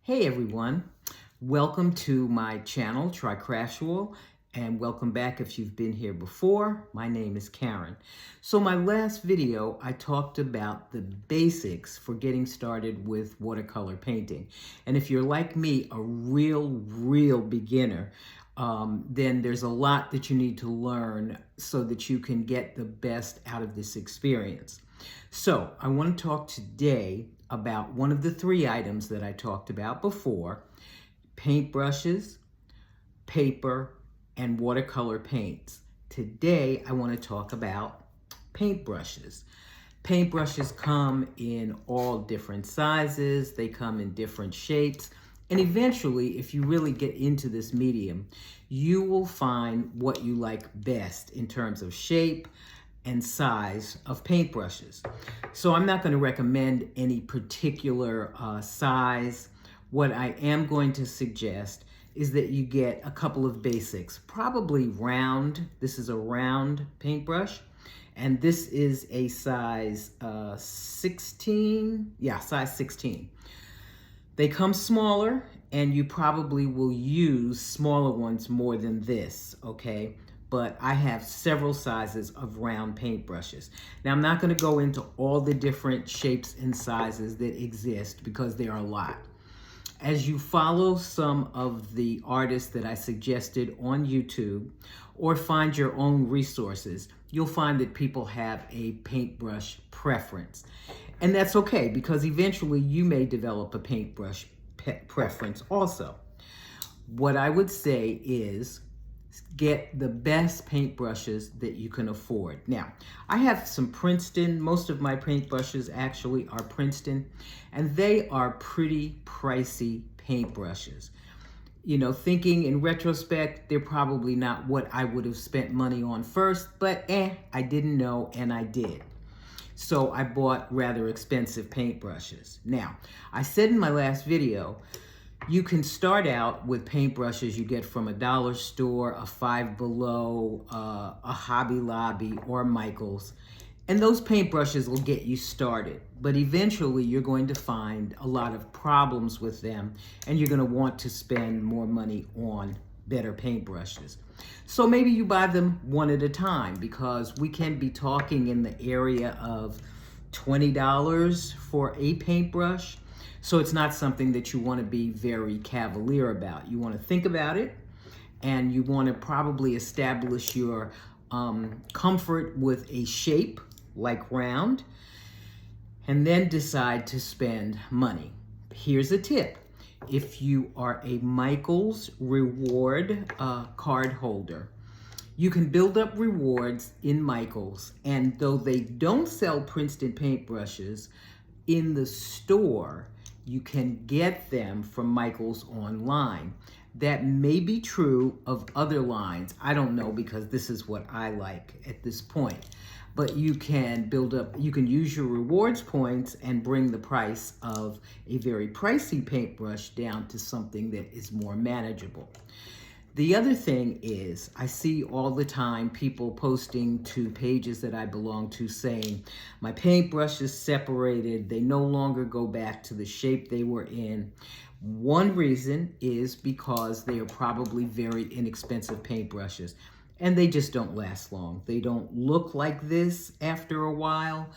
Hey everyone, welcome to my channel, Try Craftual, and welcome back if you've been here before. My name is Karen. So my last video, I talked about the basics for getting started with watercolor painting. And if you're like me, a real beginner, then there's a lot that you need to learn so that you can get the best out of this experience. So I want to talk today about one of the three items that I talked about before: paintbrushes, paper, and watercolor paints. Today I want to talk about paintbrushes. Paintbrushes come in all different sizes, they come in different shapes, and eventually, if you really get into this medium, you will find what you like best in terms of shape and size of paintbrushes. So I'm not going to recommend any particular size. What I am going to suggest is that you get a couple of basics, probably round. This is a round paintbrush, and this is a size 16. Yeah, size 16. They come smaller, and you probably will use smaller ones more than this, okay? But I have several sizes of round paintbrushes. Now, I'm not going to go into all the different shapes and sizes that exist because there are a lot. As you follow some of the artists that I suggested on YouTube or find your own resources, you'll find that people have a paintbrush preference. And that's okay, because eventually you may develop a paintbrush preference also. What I would say is get the best paintbrushes that you can afford. Now, I have some Princeton. Most of my paintbrushes actually are Princeton, and they are pretty pricey paintbrushes. You know, thinking in retrospect, they're probably not what I would have spent money on first, but I didn't know, and I did. So I bought rather expensive paintbrushes. Now, I said in my last video, you can start out with paintbrushes you get from a dollar store, a Five Below, a Hobby Lobby, or Michael's. And those paintbrushes will get you started. But eventually you're going to find a lot of problems with them, and you're going to want to spend more money on better paintbrushes. So maybe you buy them one at a time, because we can be talking in the area of $20 for a paintbrush. So it's not something that you want to be very cavalier about. You want to think about it, and you want to probably establish your comfort with a shape like round, and then decide to spend money. Here's a tip. If you are a Michael's reward card holder, you can build up rewards in Michael's, and though they don't sell Princeton paintbrushes in the store, you can get them from Michael's online. That may be true of other lines. I don't know, because this is what I like at this point. But you can build up, you can use your rewards points and bring the price of a very pricey paintbrush down to something that is more manageable. The other thing is, I see all the time people posting to pages that I belong to saying, my paintbrush is separated, they no longer go back to the shape they were in. One reason is because they are probably very inexpensive paintbrushes, and they just don't last long. They don't look like this after a while.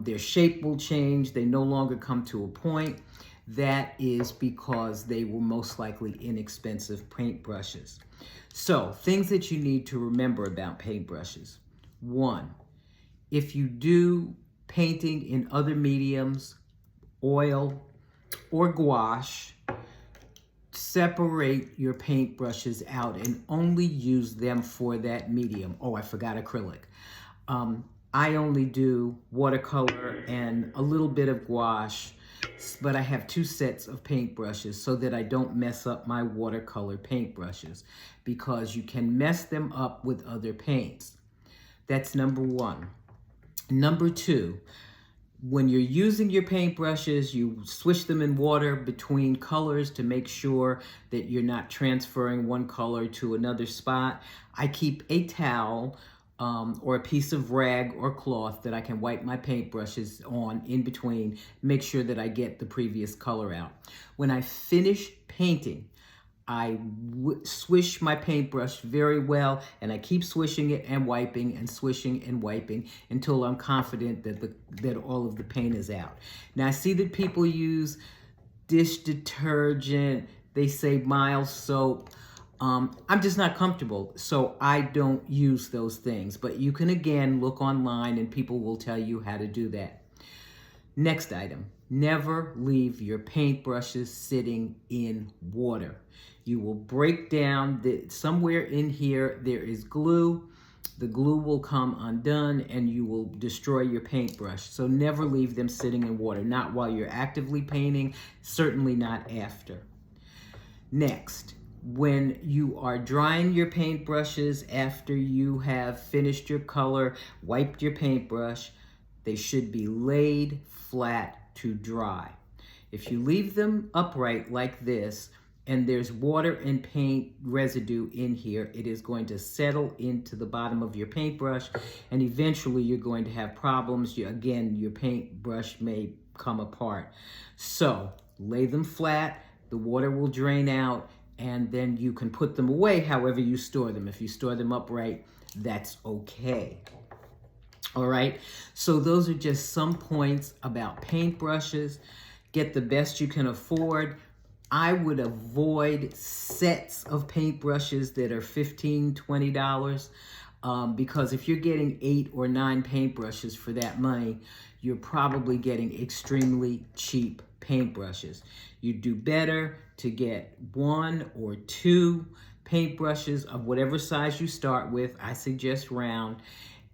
Their shape will change. They no longer come to a point. That is because they were most likely inexpensive paintbrushes. So, things that you need to remember about paintbrushes. One, if you do painting in other mediums, oil or gouache, separate your paintbrushes out and only use them for that medium. Oh, I forgot acrylic. I only do watercolor and a little bit of gouache, but I have two sets of paintbrushes so that I don't mess up my watercolor paintbrushes, because you can mess them up with other paints. That's number one. Number two, when you're using your paintbrushes, you switch them in water between colors to make sure that you're not transferring one color to another spot. I keep a towel or a piece of rag or cloth that I can wipe my paintbrushes on in between, make sure that I get the previous color out. When I finish painting, I swish my paintbrush very well, and I keep swishing it and wiping and swishing and wiping until I'm confident that all of the paint is out. Now I see that people use dish detergent, they say mild soap. I'm just not comfortable, so I don't use those things. But you can again look online and people will tell you how to do that. Next item, never leave your paintbrushes sitting in water. You will break down, somewhere in here there is glue. The glue will come undone and you will destroy your paintbrush. So never leave them sitting in water, not while you're actively painting, certainly not after. Next, when you are drying your paintbrushes after you have finished your color, wiped your paintbrush, they should be laid flat to dry. If you leave them upright like this, and there's water and paint residue in here, it is going to settle into the bottom of your paintbrush, and eventually you're going to have problems. Again, your paintbrush may come apart. So lay them flat, the water will drain out, and then you can put them away however you store them. If you store them upright, that's okay. All right, so those are just some points about paintbrushes. Get the best you can afford. I would avoid sets of paintbrushes that are $15, $20, because if you're getting 8 or 9 paintbrushes for that money, you're probably getting extremely cheap paintbrushes. You'd do better to get 1 or 2 paintbrushes of whatever size you start with. I suggest round.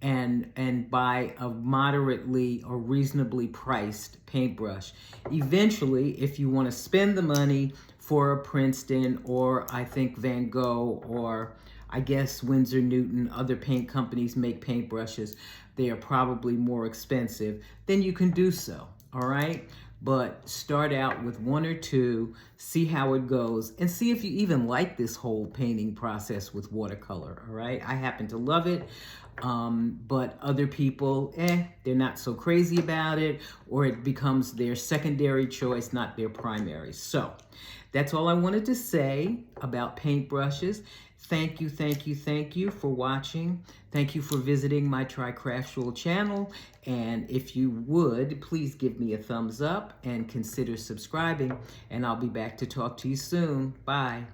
And buy a moderately or reasonably priced paintbrush. Eventually, if you want to spend the money for a Princeton, or I think Van Gogh, or I guess Winsor Newton, other paint companies make paintbrushes, they are probably more expensive, then you can do so, all right? But start out with 1 or 2, see how it goes, and see if you even like this whole painting process with watercolor, all right? I happen to love it, but other people, they're not so crazy about it, or it becomes their secondary choice, not their primary. So that's all I wanted to say about paintbrushes. Thank you, thank you, thank you for watching. Thank you for visiting my Try Craftual channel. And if you would, please give me a thumbs up and consider subscribing. And I'll be back to talk to you soon. Bye.